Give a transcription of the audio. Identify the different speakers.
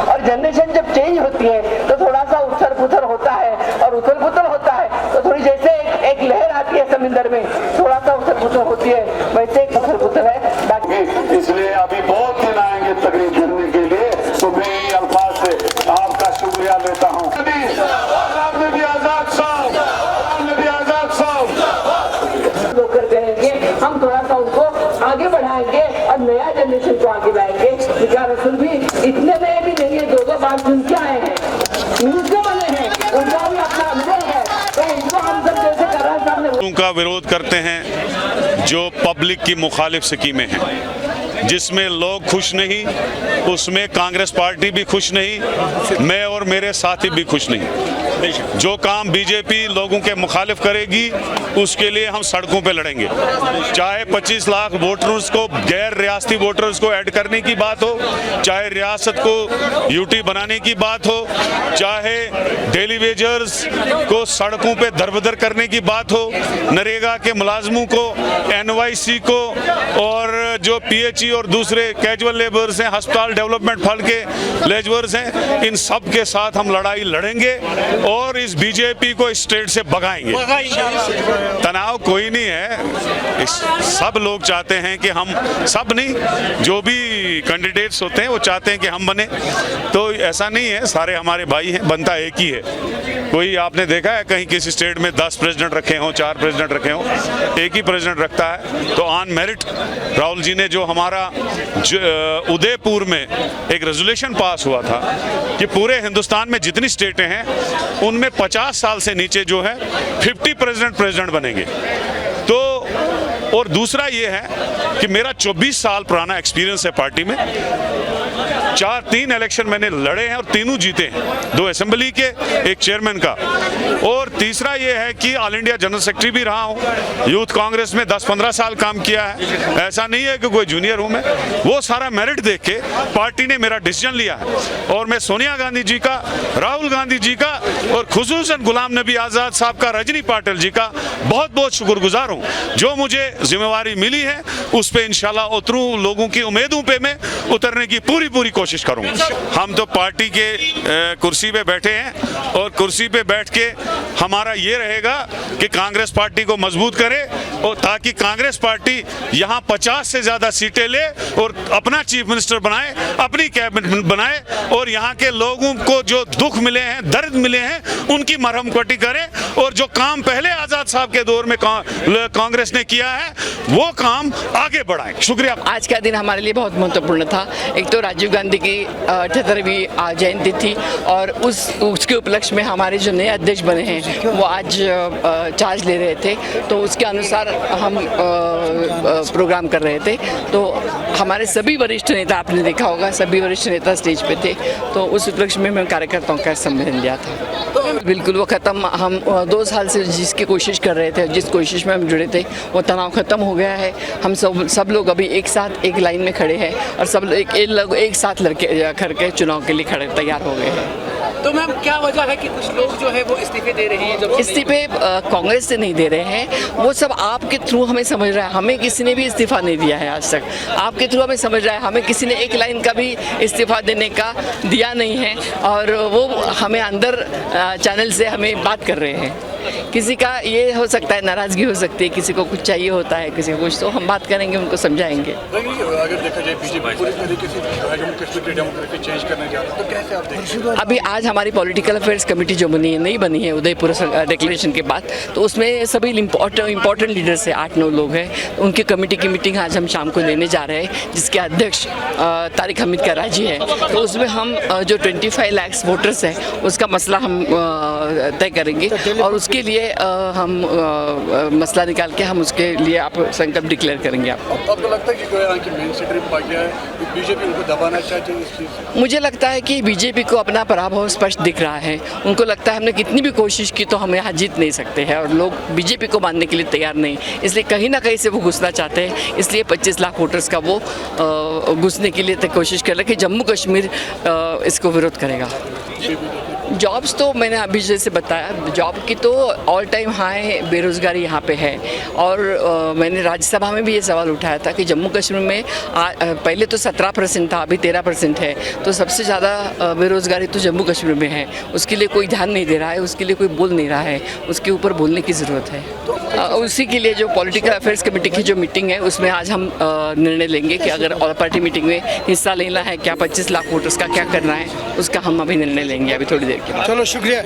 Speaker 1: और जनरेशन जब चेंज होती है तो थोड़ा सा उथल पुथल होता है, और उथल पुथल होता है तो थोड़ी जैसे एक लहर आती है समुद्र में, थोड़ा सा उथल पुथल होती है, वैसे एक उथल पुथल है बाकी।
Speaker 2: इसलिए अभी बहुत दिन आएंगे तकरीर करने के लिए, तो मैं इन अल्फाज से आपका शुक्रिया लेता हूँ।
Speaker 1: लोकर करेंगे, हम थोड़ा सा उनको आगे बढ़ाएंगे और नया जनरेशन को आगे लाएंगे। निगाह रसूल भी इतने नए भी नहीं है, दो बार सुन के आए हैं, न्यूज़ के बने हैं, उनका भी अपना अनुभव है, तो उनको हम सब जैसे कर रहे हैं सामने
Speaker 3: उनका विरोध करते हैं जो पब्लिक की मुखालिफ स्कीमें हैं, जिसमें लोग खुश नहीं, उसमें कांग्रेस पार्टी भी खुश नहीं, मैं और मेरे साथी भी खुश नहीं। जो काम बीजेपी लोगों के मुखालिफ करेगी उसके लिए हम सड़कों पे लड़ेंगे, चाहे 25 लाख वोटर्स को, गैर रियासती वोटर्स को ऐड करने की बात हो, चाहे रियासत को यूटी बनाने की बात हो, चाहे डेली वेजर्स को सड़कों पे दरबदर करने की बात हो, नरेगा के मुलाजमों को, NYC को, और जो PHE और दूसरे कैजुअल लेबर्स हैं, अस्पताल डेवलपमेंट फंड के लेबर्स हैं, इन सब के साथ हम लड़ाई लड़ेंगे और इस बीजेपी को स्टेट से भगाएंगे। तनाव कोई नहीं है, सब लोग चाहते हैं कि हम, सब नहीं, जो भी कैंडिडेट्स होते हैं वो चाहते हैं कि हम बने, तो ऐसा नहीं है, सारे हमारे भाई हैं, बनता एक ही है। कोई आपने देखा है कहीं किसी स्टेट में 10 प्रेसिडेंट रखे हों, 4 प्रेसिडेंट रखे हों, एक ही प्रेसिडेंट रखता है। तो ऑन मेरिट राहुल जी ने जो हमारा उदयपुर में एक रेजोल्यूशन पास हुआ था कि पूरे हिंदुस्तान में जितनी स्टेटें हैं उनमें 50 साल से नीचे जो है 50 प्रेसिडेंट बनेंगे। तो और दूसरा ये है कि मेरा 24 साल पुराना एक्सपीरियंस है पार्टी में, 3 इलेक्शन मैंने लड़े हैं और तीनों जीते हैं, 2 असेंबली के, 1 चेयरमैन का, और तीसरा ये है कि ऑल इंडिया जनरल सेक्रेटरी भी रहा हूँ, यूथ कांग्रेस में 10-15 साल काम किया है, ऐसा नहीं है कि कोई जूनियर हूँ मैं। वो सारा मेरिट देख के पार्टी ने मेरा डिसीजन लिया है, और मैं सोनिया गांधी जी का, राहुल गांधी जी का, और खुसूसन गुलाम नबी आज़ाद साहब का, रजनी पाटिल जी का बहुत बहुत शुक्रगुजार हूँ। जो मुझे जिम्मेवारी मिली है उस पर इंशाल्लाह उतरूँ, लोगों की उम्मीदों पे मैं उतरने की पूरी कोशिश करूंगा। हम तो पार्टी के कुर्सी पे बैठे हैं, और कुर्सी पे बैठ के हमारा ये रहेगा कि कांग्रेस पार्टी को मजबूत करे, और ताकि कांग्रेस पार्टी यहाँ 50 से ज्यादा सीटें ले और अपना चीफ मिनिस्टर बनाए, अपनी कैबिनेट बनाए, और यहाँ के लोगों को जो दुख मिले हैं, दर्द मिले हैं, उनकी मरहम पट्टी करे, और जो काम पहले आजाद साहब के दौर में कांग्रेस ने किया है वो काम आगे बढ़ाएं। शुक्रिया।
Speaker 4: आज का दिन हमारे लिए बहुत महत्वपूर्ण था। एक तो राजीव गांधी की 78वीं जयंती थी, और उसके उपलक्ष्य में हमारे जो नए अध्यक्ष बने हैं वो आज चार्ज ले रहे थे, तो उसके अनुसार हम प्रोग्राम कर रहे थे। तो हमारे सभी वरिष्ठ नेता, आपने देखा होगा, सभी वरिष्ठ नेता स्टेज पे थे, तो उस उपलक्ष्य में मैं कार्यकर्ताओं का सम्मेलन लिया था। बिल्कुल वो ख़त्म, हम 2 साल से जिसकी कोशिश कर रहे थे, जिस कोशिश में हम जुड़े थे, वो तनाव ख़त्म हो गया है। हम सब लोग अभी एक साथ एक लाइन में खड़े हैं, और सब लोग एक साथ लड़के करके चुनाव के लिए खड़े तैयार हो गए हैं।
Speaker 5: तो मैम क्या वजह है कि कुछ लोग जो है वो इस्तीफे दे रहे हैं?
Speaker 4: इस्तीफे कांग्रेस से नहीं दे रहे हैं, वो सब आपके थ्रू हमें समझ रहा है। हमें किसी ने भी इस्तीफा नहीं दिया है आज तक, आपके थ्रू हमें समझ रहा है। हमें किसी ने एक लाइन का भी इस्तीफा देने का दिया नहीं है, और वो हमें अंदर चैनल से हमें बात कर रहे हैं। किसी का ये हो सकता है, नाराज़गी हो सकती है, किसी को कुछ चाहिए होता है, किसी को कुछ, तो हम बात करेंगे, उनको समझाएंगे।
Speaker 2: अगर देखा जाए बीजेपी पूरी तरीके से जम्मू-कश्मीर की डेमोग्राफी चेंज करने जा रहा है, तो कैसे आप देखते हैं?
Speaker 4: अभी आज हमारी पॉलिटिकल अफेयर्स कमेटी जो नई बनी है उदयपुर डिक्लेरेशन के बाद, तो उसमें सभी इम्पोर्टेंट लीडर्स हैं, 8-9 लोग हैं। उनकी कमेटी की मीटिंग आज हम शाम को लेने जा रहे हैं, जिसके अध्यक्ष तारिक हमीद कराची है। तो उसमें हम जो 25 लाख वोटर्स हैं उसका मसला हम तय करेंगे, और उसके लिए हम मसला निकाल के हम उसके लिए आप संकल्प डिक्लेयर करेंगे।
Speaker 2: आपको लगता है कि मेन स्ट्रीम पार्टियां हैं, बीजेपी उनको दबाना चाहती है इस चीज़ से?
Speaker 4: मुझे लगता है कि बीजेपी को अपना पराभव स्पष्ट दिख रहा है। उनको लगता है हमने कितनी भी कोशिश की तो हम यहाँ जीत नहीं सकते हैं, और लोग बीजेपी को मानने के लिए तैयार नहीं, इसलिए कहीं ना कहीं से वो घुसना चाहते हैं। इसलिए 25 लाख वोटर्स का वो घुसने के लिए कोशिश कर रहे हैं कि जम्मू कश्मीर इसको विरोध करेगा। जॉब्स तो मैंने अभी जैसे बताया, जॉब की तो ऑल टाइम हाई बेरोज़गारी यहाँ पे है। और मैंने राज्यसभा में भी ये सवाल उठाया था कि जम्मू कश्मीर में पहले तो 17% था, अभी 13% है। तो सबसे ज़्यादा बेरोज़गारी तो जम्मू कश्मीर में है। उसके लिए कोई ध्यान नहीं दे रहा है, उसके लिए कोई बोल नहीं रहा है, उसके ऊपर बोलने की ज़रूरत है। उसी के लिए जो पॉलिटिकल अफेयर्स कमेटी की जो मीटिंग है उसमें आज हम निर्णय लेंगे कि अगर ऑल पार्टी मीटिंग में हिस्सा लेना है क्या, 25 लाख वोटर्स का क्या करना है, उसका हम अभी निर्णय लेंगे अभी थोड़ी देर के बाद।
Speaker 6: चलो शुक्रिया।